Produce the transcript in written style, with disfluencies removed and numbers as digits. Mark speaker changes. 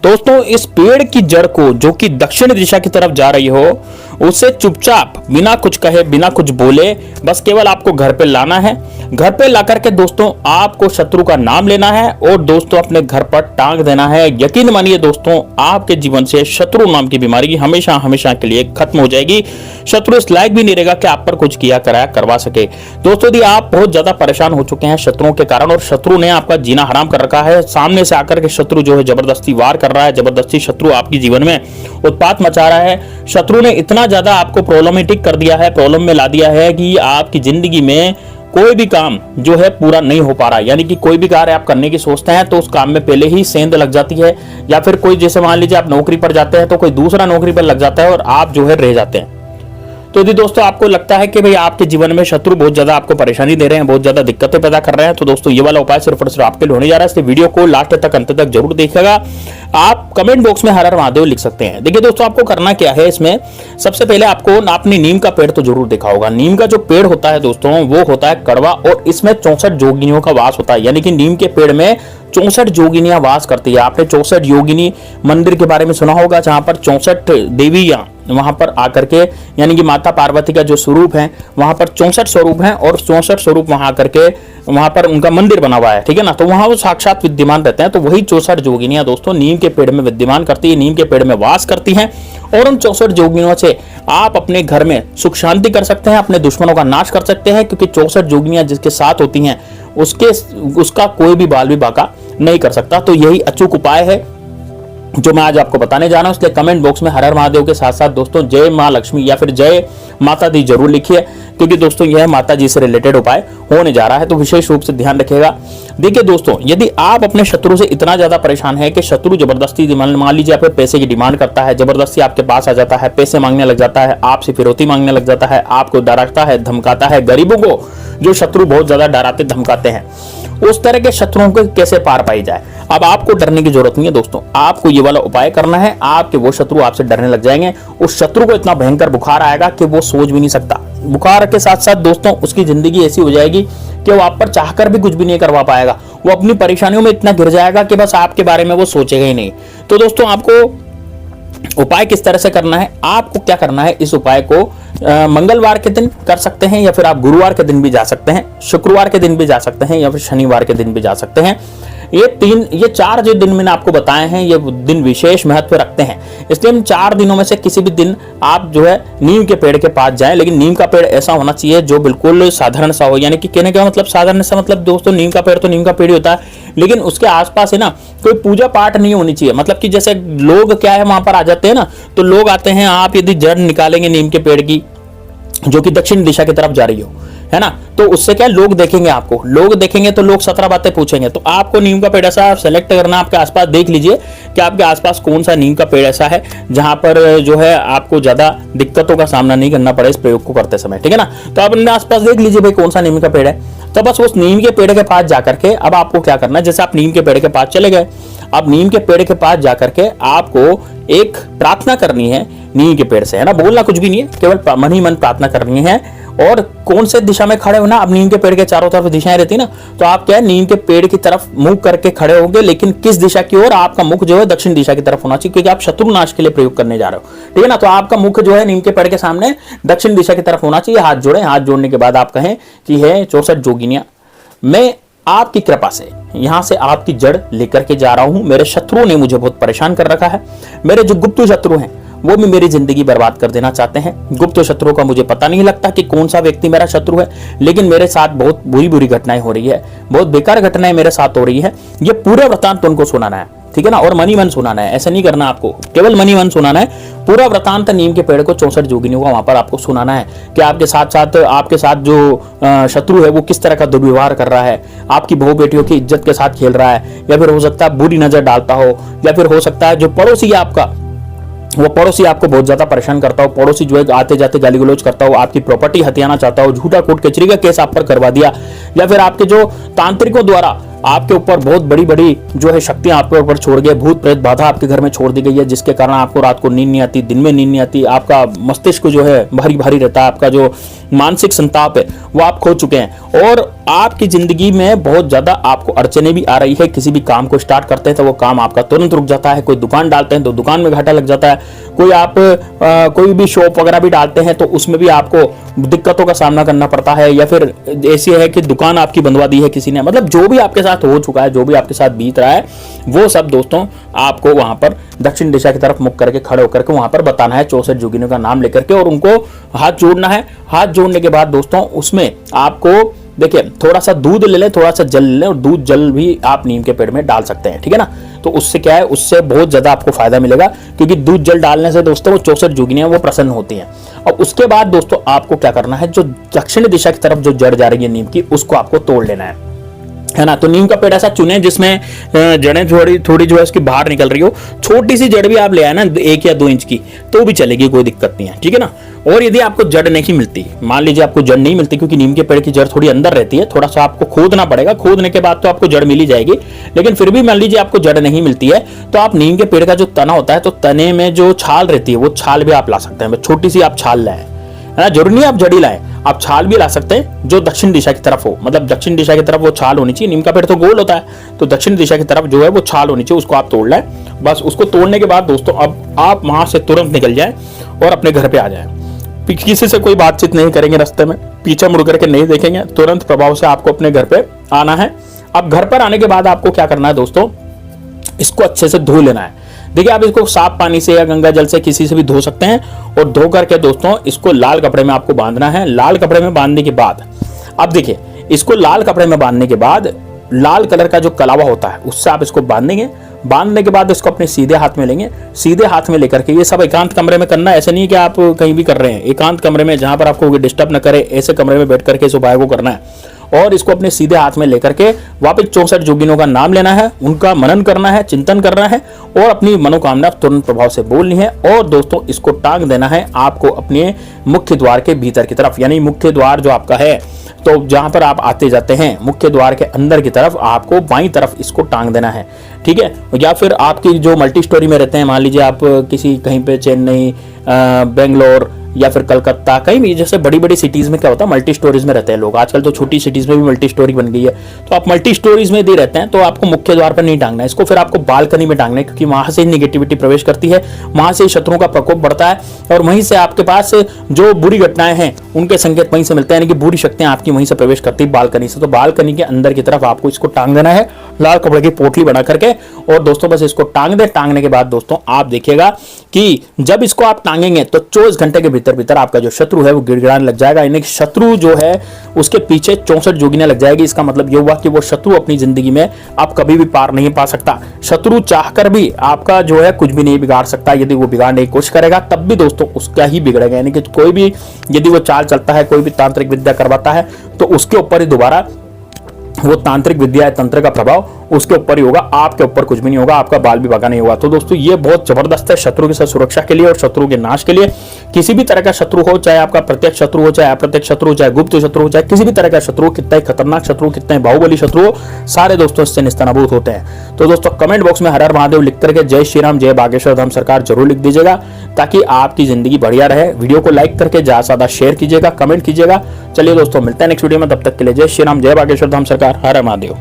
Speaker 1: दोस्तों इस पेड़ की जड़ को जो कि दक्षिण दिशा की तरफ जा रही हो, उसे चुपचाप बिना कुछ कहे बिना कुछ बोले बस केवल आपको घर पे लाना है। घर पे ला करके दोस्तों आपको शत्रु का नाम लेना है और दोस्तों अपने घर पर टांग देना है। यकीन मानिए दोस्तों, आपके जीवन से शत्रु नाम की बीमारी हमेशा हमेशा के लिए खत्म हो जाएगी। शत्रु इस लायक भी नहीं रहेगा कि आप पर कुछ किया कराया करवा सके। दोस्तों यदि आप बहुत ज्यादा परेशान हो चुके हैं शत्रुओं के कारण और शत्रु ने आपका जीना हराम कर रखा है, सामने से आकर के शत्रु जो है जबरदस्ती वार कर रहा है, जबरदस्ती शत्रु आपके जीवन में उत्पात मचा रहा है, शत्रु ने इतना ज्यादा आपको प्रॉब्लमेटिक कर दिया है, प्रॉब्लम में ला दिया है कि आपकी जिंदगी में कोई भी काम जो है पूरा नहीं हो पा रहा। यानी कि कोई भी कार्य आप करने की सोचते हैं तो उस काम में पहले ही सेंध लग जाती है, या फिर कोई जैसे मान लीजिए आप नौकरी पर जाते हैं तो कोई दूसरा नौकरी पर लग जाता है और आप जो है रह जाते हैं। तो यदि दोस्तों आपको लगता है कि भाई आपके जीवन में शत्रु बहुत ज्यादा आपको परेशानी दे रहे हैं, बहुत ज्यादा दिक्कतें पैदा कर रहे हैं, तो दोस्तों ये वाला उपाय सिर्फ और सिर्फ आपके लिए होने जा रहा है। इसलिए वीडियो को लास्ट तक अंत तक जरूर देखिएगा। आप कमेंट बॉक्स में हर हर महादेव लिख सकते हैं। देखिए दोस्तों आपको करना क्या है, इसमें सबसे पहले आपको आपने नीम का पेड़ तो जरूर देखा होगा। नीम का जो पेड़ होता है दोस्तों वो होता है कड़वा और इसमें 64 जोगिनियों का वास होता है। यानी कि नीम के पेड़ में 64 जोगिनियां वास करती है। आपने 64 योगिनी मंदिर के बारे में सुना होगा, जहां पर 64 देवियां वहां पर आकर के, यानी कि माता पार्वती का जो स्वरूप है वहां पर 64 स्वरूप हैं और 64 स्वरूप वहां आकर के वहां पर उनका मंदिर बना हुआ है, ठीक है ना। तो वहां वो साक्षात विद्यमान रहते हैं। तो वही 64 जोगिनियां दोस्तों नीम के पेड़ में विद्यमान करती है, नीम के पेड़ में वास करती हैं और उन 64 जोगिनियों से आप अपने घर में सुख शांति कर सकते हैं, अपने दुश्मनों का नाश कर सकते हैं। क्योंकि 64 जोगिनियां जिसके साथ होती हैं उसका कोई भी बाल भी बाका नहीं कर सकता। तो यही अचूक उपाय है जो मैं आज आपको बताने जा रहा हूं। इसलिए कमेंट बॉक्स में हर हर महादेव के साथ साथ दोस्तों जय मां लक्ष्मी या फिर जय माता दी जरूर लिखिए, क्योंकि दोस्तों यह माता जी से रिलेटेड उपाय होने जा रहा है। तो विशेष रूप से ध्यान रखिएगा। देखिए दोस्तों, यदि आप अपने शत्रु से इतना ज्यादा परेशान है कि शत्रु जबरदस्ती मान लीजिए आप पैसे की डिमांड करता है, जबरदस्ती आपके पास आ जाता है, पैसे मांगने लग जाता है, आपसे फिरौती मांगने लग जाता है, आपको डराता है, धमकाता है। गरीबों को जो शत्रु बहुत ज्यादा डराते धमकाते हैं, उस तरह के शत्रुओं को कैसे पार पाई जाए। अब आपको डरने की जरूरत नहीं है दोस्तों, आपको ये वाला उपाय करना है। आपके वो शत्रु आपसे डरने लग जाएंगे। उस शत्रु को इतना भयंकर बुखार आएगा कि वो सोच भी नहीं सकता। बुखार के साथ साथ दोस्तों उसकी जिंदगी ऐसी हो जाएगी कि वो आप पर चाहकर भी कुछ भी नहीं करवा पाएगा। वो अपनी परेशानियों में इतना गिर जाएगा कि बस आपके बारे में वो सोचेगा ही नहीं। तो दोस्तों आपको उपाय किस तरह से करना है, आपको क्या करना है, इस उपाय को मंगलवार के दिन कर सकते हैं या फिर आप गुरुवार के दिन भी जा सकते हैं, शुक्रवार के दिन भी जा सकते हैं या फिर शनिवार के दिन भी जा सकते हैं। ये 4 जो दिन मैंने आपको बताए हैं ये दिन विशेष महत्व रखते हैं। इसलिए इन 4 दिनों में से किसी भी दिन आप जो है नीम के पेड़ के पास जाएं, लेकिन नीम का पेड़ ऐसा होना चाहिए जो बिल्कुल साधारण सा हो। यानी कि कहने का मतलब साधारण सा मतलब दोस्तों नीम का पेड़ तो नीम का पेड़ ही होता है, लेकिन उसके आसपास है ना कोई पूजा पाठ नहीं होनी चाहिए। मतलब कि जैसे लोग क्या है वहां पर आ जाते हैं ना, तो लोग आते हैं, आप यदि जड़ निकालेंगे नीम के पेड़ की जो कि दक्षिण दिशा की तरफ जा रही हो, है ना, तो उससे क्या लोग देखेंगे, आपको लोग देखेंगे तो लोग 17 बातें पूछेंगे। तो आपको नीम का पेड़ ऐसा सेलेक्ट करना, आपके आसपास देख लीजिए कि आपके आसपास कौन सा नीम का पेड़ ऐसा है जहां पर जो है आपको ज्यादा दिक्कतों का सामना नहीं करना पड़े इस प्रयोग को करते समय, ठीक है ना। तो आप अपने आसपास देख लीजिए भाई कौन सा नीम का पेड़ है। तो बस उस नीम के पेड़ के पास जाकर के अब आपको क्या करना है, जैसे आप नीम के पेड़ के पास चले गए, अब नीम के पेड़ के पास जाकर के आपको एक प्रार्थना करनी है नीम के पेड़ से, है ना, बोलना कुछ भी नहीं है, केवल मन ही मन प्रार्थना करनी है। और कौन से दिशा में खड़े होना, अब नीम के पेड़ के चारों तरफ दिशाएं रहती है ना, तो आप क्या है नीम के पेड़ की तरफ मुंह करके खड़े होंगे, लेकिन किस दिशा की ओर, आपका मुख जो है दक्षिण दिशा की तरफ होना चाहिए, क्योंकि आप शत्रु नाश के लिए प्रयोग करने जा रहे हो, ठीक है ना। तो आपका मुख जो है नीम के पेड़ के सामने दक्षिण दिशा की तरफ होना चाहिए। हाथ जोड़े, हाथ जोड़ने के बाद आप कहें कि है 64 जोगिनियां, मैं आपकी कृपा से यहां से आपकी जड़ लेकर के जा रहा हूं। मेरे शत्रुओं ने मुझे बहुत परेशान कर रखा है। मेरे जो गुप्त शत्रु हैं वो भी मेरी जिंदगी बर्बाद कर देना चाहते हैं। गुप्त शत्रुओं का मुझे पता नहीं लगता कि कौन सा व्यक्ति मेरा शत्रु है, लेकिन मेरे साथ बहुत बुरी बुरी घटनाएं हो रही है, बहुत बेकार घटनाएं मेरे साथ हो रही है। ये पूरा वृतांत उनको सुनाना है, ठीक है ना, और मनी मन सुनाना है। ऐसा नहीं करना, आपको केवल मनी मन सुनाना है। पूरा वृतांत नीम के पेड़ को 64 जोगिनियों का वहां पर आपको सुनाना है कि आपके साथ जो शत्रु है वो किस तरह का दुर्व्यवहार कर रहा है, आपकी बहू बेटियों की इज्जत के साथ खेल रहा है, या फिर हो सकता है बुरी नजर डालता हो, या फिर हो सकता है जो पड़ोसी है आपका वो पड़ोसी आपको बहुत ज्यादा परेशान करता हो, पड़ोसी जो है आते जाते गाली गलौज करता हो, आपकी प्रॉपर्टी हथियाना चाहता हो, झूठा कोर्ट कचहरी का केस आप पर करवा दिया, या फिर आपके जो तांत्रिकों द्वारा आपके ऊपर बहुत बड़ी बड़ी जो है शक्तियां आपके ऊपर छोड़ गए, भूत प्रेत बाधा आपके घर में छोड़ दी गई है, जिसके कारण आपको रात को नींद नहीं आती, दिन में नींद नहीं आती, आपका मस्तिष्क जो है भारी भारी रहता है, आपका जो मानसिक संताप है वो आप खो चुके हैं और आपकी जिंदगी में बहुत ज्यादा आपको अड़चने भी आ रही है। किसी भी काम को स्टार्ट करते हैं तो वो काम आपका तुरंत रुक जाता है, कोई दुकान डालते हैं तो दुकान में घाटा लग जाता है, कोई आप कोई भी शॉप वगैरह भी डालते हैं तो उसमें भी आपको दिक्कतों का सामना करना पड़ता है, या फिर ऐसी है कि दुकान आपकी बंधवा दी है किसी ने। मतलब जो भी आपके साथ हो चुका है, जो भी आपके साथ बीत रहा है, वो सब दोस्तों आपको वहां पर दक्षिण दिशा की तरफ मुख करके खड़े होकर के वहां पर बताना है, 64 जोगिनियों का नाम लेकर के, और उनको हाथ जोड़ना है। हाथ जोड़ने के बाद दोस्तों उसमें आपको देखिए थोड़ा सा दूध ले लें, थोड़ा सा जल ले लें, और दूध जल भी आप नीम के पेड़ में डाल सकते हैं, ठीक है ना। तो उससे क्या है, उससे बहुत ज्यादा आपको फायदा मिलेगा, क्योंकि दूध जल डालने से दोस्तों वो 64 जोगिनियां वो प्रसन्न होती हैं। और उसके बाद दोस्तों आपको क्या करना है, जो दक्षिण दिशा की तरफ जो जड़ जा रही है नीम की, उसको आपको तोड़ लेना है ना। तो नीम का पेड़ ऐसा चुने जिसमें जड़ें थोड़ी जो है उसकी बाहर निकल रही हो। छोटी सी जड़ भी आप ले आए ना 1 या 2 इंच की तो भी चलेगी, कोई दिक्कत नहीं है, ठीक है ना। और यदि आपको जड़ नहीं मिलती, मान लीजिए आपको जड़ नहीं मिलती, क्योंकि नीम के पेड़ की जड़ थोड़ी अंदर रहती है, थोड़ा सा आपको खोदना पड़ेगा, खोदने के बाद तो आपको जड़ मिल ही जाएगी। लेकिन फिर भी मान लीजिए आपको जड़ नहीं मिलती है तो आप नीम के पेड़ का जो तना होता है, तो तने में जो छाल रहती है वो छाल भी आप ला सकते हैं। छोटी सी आप छाल लाएं, है ना, जरूरी नहीं आप जड़ी लाएं, आप छाल भी ला सकते हैं जो दक्षिण दिशा की तरफ हो। मतलब दक्षिण दिशा की तरफ वो छाल होनी चाहिए, नीम का पेड़ तो गोल होता है, तो दक्षिण दिशा की तरफ जो है वो छाल होनी चाहिए, उसको आप तोड़ लें। बस उसको तोड़ने के बाद दोस्तों अब आप वहां से तुरंत निकल जाएं और अपने घर पे आ जाएं। किसी से कोई बातचीत नहीं करेंगे, रास्ते में पीछे मुड़ करके नहीं देखेंगे, तुरंत प्रभाव से आपको अपने घर पे आना है। अब घर पर आने के बाद आपको क्या करना है दोस्तों, इसको अच्छे से धो लेना है। देखिए आप इसको साफ पानी से या गंगा जल से किसी से भी धो सकते हैं, और धो करके दोस्तों इसको लाल कपड़े में आपको बांधना है। लाल कपड़े में बांधने के बाद अब देखिए इसको लाल कपड़े में बांधने के बाद लाल कलर का जो कलावा होता है उससे आप इसको बांधेंगे। बांधने के बाद इसको अपने सीधे हाथ में लेंगे, सीधे हाथ में लेकर के, ये सब एकांत कमरे में करना है, ऐसे नहीं है कि आप कहीं भी कर रहे हैं, एकांत कमरे में जहां पर आपको डिस्टर्ब न करे ऐसे कमरे में बैठ करके इस उपाय को करना है। और इसको अपने सीधे हाथ में लेकर के वापस 64 जोगिनों का नाम लेना है, उनका मनन करना है, चिंतन करना है, और अपनी मनोकामना तुरंत प्रभाव से बोलनी है। और दोस्तों इसको टांग देना है आपको अपने मुख्य द्वार के भीतर की तरफ, यानी मुख्य द्वार जो आपका है, तो जहां पर आप आते जाते हैं मुख्य द्वार के अंदर की तरफ आपको बाईं तरफ इसको टांग देना है, ठीक है। या फिर आपकी जो मल्टी स्टोरी में रहते हैं, मान लीजिए आप किसी कहीं पे चेन्नई, बेंगलोर या फिर कलकत्ता, कहीं भी जैसे बड़ी बड़ी सिटीज में क्या होता है मल्टी स्टोरीज में रहते हैं लोग, आजकल तो छोटी सिटीज में भी मल्टी स्टोरी बन गई है, तो आप मल्टी स्टोरीज में भी रहते हैं तो आपको मुख्य द्वार पर नहीं टांगना है इसको, फिर आपको बालकनी में टांगना है, क्योंकि वहां से निगेटिविटी प्रवेश करती है, वहां से शत्रुओं का प्रकोप बढ़ता है, और वहीं से आपके पास जो बुरी घटनाएं हैं उनके संकेत वहीं से मिलते हैं, यानी कि बुरी शक्तियां आपकी वहीं से प्रवेश करती है बालकनी से। तो बालकनी के अंदर की तरफ आपको इसको टांग देना है लाल कपड़े की पोटली बना करके, और दोस्तों बस इसको टांग दे। टांगने के बाद दोस्तों आप देखिएगा कि जब इसको आप टांगेंगे तो 24 घंटे के भीतर भीतर आपका जो शत्रु है वो गिड़गिड़ाने लग जाएगा, यानी कि शत्रु जो है उसके पीछे 64 जोगिनियां लग जाएगी। इसका मतलब ये हुआ कि वो शत्रु अपनी जिंदगी में आप कभी भी पार नहीं पा सकता। शत्रु चाहकर भी आपका जो है कुछ भी नहीं बिगाड़ सकता, यदि वो बिगाड़ने की कोशिश करेगा तब भी दोस्तों उसका ही बिगड़ेगा, यानी कि कोई भी यदि वो चाल चलता है, कोई भी तांत्रिक विद्या करवाता है तो उसके ऊपर ही दोबारा वो तांत्रिक विद्या तंत्र का प्रभाव उसके ऊपर ही होगा, आपके ऊपर कुछ भी नहीं होगा, आपका बाल भी बगा नहीं होगा। तो दोस्तों ये बहुत जबरदस्त है शत्रु की सुरक्षा के लिए और शत्रु के नाश के लिए। किसी भी तरह का शत्रु हो, चाहे आपका प्रत्यक्ष शत्रु हो, चाहे अप्रत्यक्ष शत्रु हो, चाहे गुप्त शत्रु हो, चाहे किसी भी तरह का शत्रु, कितना खतरनाक शत्रु, कितने बाहुबली शत्रु हो, सारे दोस्तों इससे निस्तानाबूत होते हैं। तो दोस्तों कमेंट बॉक्स में हर हर महादेव लिख करके जय श्री राम, जय बागेश्वर धाम सरकार जरूर लिख दीजिएगा, ताकि आपकी जिंदगी बढ़िया रहे। वीडियो को लाइक करके ज्यादा से ज्यादा शेयर कीजिएगा, कमेंट कीजिएगा। चलिए दोस्तों मिलते हैं नेक्स्ट वीडियो में, तब तक के लिए जय श्री राम, जय बागेश्वर धाम सरकार, हर हर महादेव।